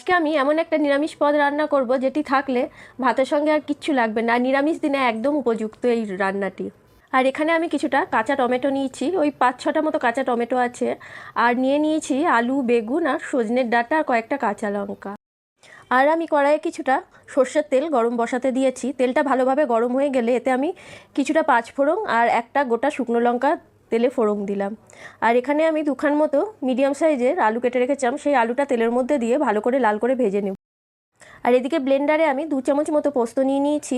আজকে আমি এমন একটা নিরামিষ পদ রান্না করব যেটি থাকলে ভাতের সঙ্গে আর কিচ্ছু লাগবে না। নিরামিষ দিনে একদম উপযুক্ত এই রান্নাটি। আর এখানে আমি কিছুটা কাঁচা টমেটো নিয়েছি, ওই 5-6টা মতো কাঁচা টমেটো আছে। আর নিয়েছি আলু, বেগুন আর সজনের ডাঁটা আর কয়েকটা কাঁচা লঙ্কা। আর আমি কড়াইয়ে কিছুটা সর্ষের তেল গরম বসাতে দিয়েছি। তেলটা ভালোভাবে গরম হয়ে গেলে এতে আমি কিছুটা পাঁচফোড়ন আর একটা গোটা শুকনো লঙ্কা তেলে ফোড়ন দিলাম। আর এখানে আমি দুখান মতো মিডিয়াম সাইজের আলু কেটে রেখেছিলাম, সেই আলুটা তেলের মধ্যে দিয়ে ভালো করে লাল করে ভেজে নেব। আর এদিকে ব্লেন্ডারে আমি 2 চামচ মতো পোস্ত নিয়ে নিয়েছি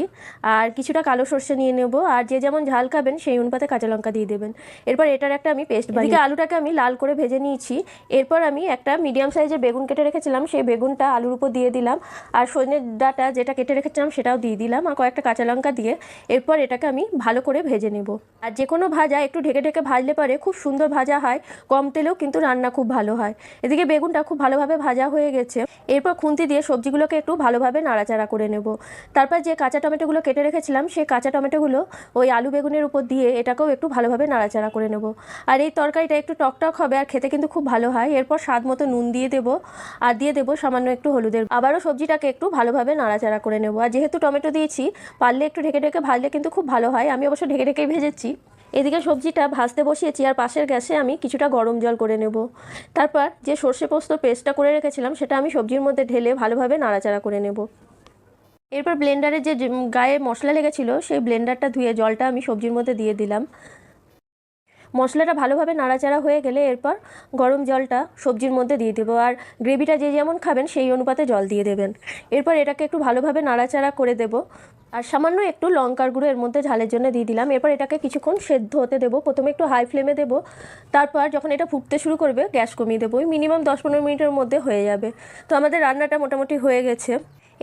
আর কিছুটা কালো সর্ষে নিয়ে নেব। আর যে যেমন ঝাল খাবেন সেই অনুপাতে কাঁচা লঙ্কা দিয়ে দেবেন। এরপর এটার একটা আমি পেস্ট বানিয়ে, এদিকে আলুটাকে আমি লাল করে ভেজে নিয়েছি। এরপর আমি একটা মিডিয়াম সাইজের বেগুন কেটে রেখেছিলাম, সেই বেগুনটা আলুর উপর দিয়ে দিলাম। আর সজনের ডাঁটা যেটা কেটে রেখেছিলাম সেটাও দিয়ে দিলাম আর কয়েকটা কাঁচা লঙ্কা দিয়ে এরপর এটাকে আমি ভালো করে ভেজে নেব। আর যে কোনো ভাজা একটু ঢেকে ঢেকে ভাজলে পরে খুব সুন্দর ভাজা হয়, কম তেলেও কিন্তু রান্না খুব ভালো হয়। এদিকে বেগুনটা খুব ভালোভাবে ভাজা হয়ে গেছে। এরপর খুন্তি দিয়ে সবজিগুলোকে একটু ভালোভাবে নাড়াচাড়া করে নেব। তারপর যে কাঁচা টমেটোগুলো কেটে রেখেছিলাম সেই কাঁচা টমেটোগুলো ওই আলু বেগুনের উপর দিয়ে এটাকেও একটু ভালোভাবে নাড়াচাড়া করে নেব। আর এই তরকারিটা একটু টকটক হবে আর খেতে কিন্তু খুব ভালো হয়। এরপর স্বাদ মতো নুন দিয়ে দেবো আর দিয়ে দেবো সামান্য একটু হলুদের। আবারও সবজিটাকে একটু ভালোভাবে নাড়াচাড়া করে নেব। আর যেহেতু টমেটো দিয়েছি, পারলে একটু ঢেকে ঢেকে ভাজলে কিন্তু খুব ভালো হয়। আমি অবশ্য ঢেকে ঢেকেই ভেজেছি। এদিকে সবজিটা ভাজতে বসিয়েছি আর পাশের গ্যাসে আমি কিছুটা গরম জল করে নেব। তারপর যে সর্ষে পোস্ত পেস্টটা করে রেখেছিলাম সেটা আমি সবজির মধ্যে ঢেলে ভালোভাবে নাড়াচাড়া করে নেব। এরপর ব্লেন্ডারে যে গায়ে মশলা লেগেছিল সেই ব্লেন্ডারটা ধুয়ে জলটা আমি সবজির মধ্যে দিয়ে দিলাম। মশলাটা ভালোভাবে নাড়াচাড়া হয়ে গেলে এরপর গরম জলটা সবজির মধ্যে দিয়ে দেবো। আর গ্রেভিটা যে যেমন খাবেন সেই অনুপাতে জল দিয়ে দেবেন। এরপর এটাকে একটু ভালোভাবে নাড়াচাড়া করে দেব। আর সামান্য একটু লঙ্কার গুঁড়ো এর মধ্যে ঝালের জন্য দিয়ে দিলাম। এরপর এটাকে কিছুক্ষণ সেদ্ধ হতে দেবো। প্রথমে একটু হাই ফ্লেমে দেবো, তারপর যখন এটা ফুটতে শুরু করবে গ্যাস কমিয়ে দেবো। ওই মিনিমাম 10-15 মিনিটের মধ্যে হয়ে যাবে। তো আমাদের রান্নাটা মোটামুটি হয়ে গেছে।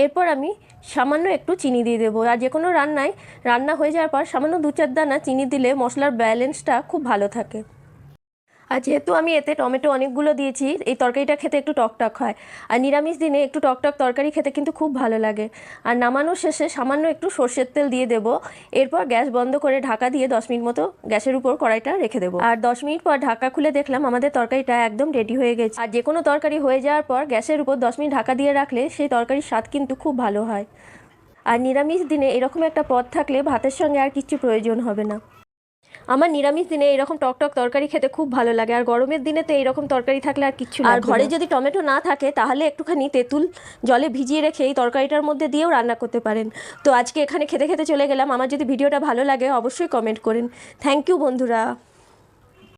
এরপর আমি সামান্য একটু চিনি দিয়ে দেবো। আর যে কোনো রান্না হয়ে যাওয়ার পর সামান্য 2-4 দানা চিনি দিলে মশলার ব্যালেন্সটা খুব ভালো থাকে। আর যেহেতু আমি এতে টমেটো অনেকগুলো দিয়েছি, এই তরকারিটা খেতে একটু টকটক হয়। আর নিরামিষ দিনে একটু টকটক তরকারি খেতে কিন্তু খুব ভালো লাগে। আর নামানোর শেষে সামান্য একটু সর্ষের তেল দিয়ে দেবো। এরপর গ্যাস বন্ধ করে ঢাকা দিয়ে 10 মিনিট মতো গ্যাসের উপর কড়াইটা রেখে দেবো। আর 10 মিনিট পর ঢাকা খুলে দেখলাম আমাদের তরকারিটা একদম রেডি হয়ে গেছে। আর যে কোনো তরকারি হয়ে যাওয়ার পর গ্যাসের উপর 10 মিনিট ঢাকা দিয়ে রাখলে সেই তরকারির স্বাদ কিন্তু খুব ভালো হয়। আর নিরামিষ দিনে এরকম একটা পদ থাকলে ভাতের সঙ্গে আর কিচ্ছু প্রয়োজন হবে না। আমার নিরামিষ দিনে এরকম টকটক তরকারি খেতে খুব ভালো লাগে। আর গরমের দিনে তো এইরকম তরকারি থাকলে আর কিচ্ছু লাগবে না। আর ঘরে যদি টমেটো না থাকে তাহলে একটুখানি তেঁতুল জলে ভিজিয়ে রেখে এই তরকারিটার মধ্যে দিয়েও রান্না করতে পারেন। তো আজকে এখানে খেতে খেতে চলে গেলাম। আমার যদি ভিডিওটা ভালো লাগে অবশ্যই কমেন্ট করেন। থ্যাংক ইউ বন্ধুরা।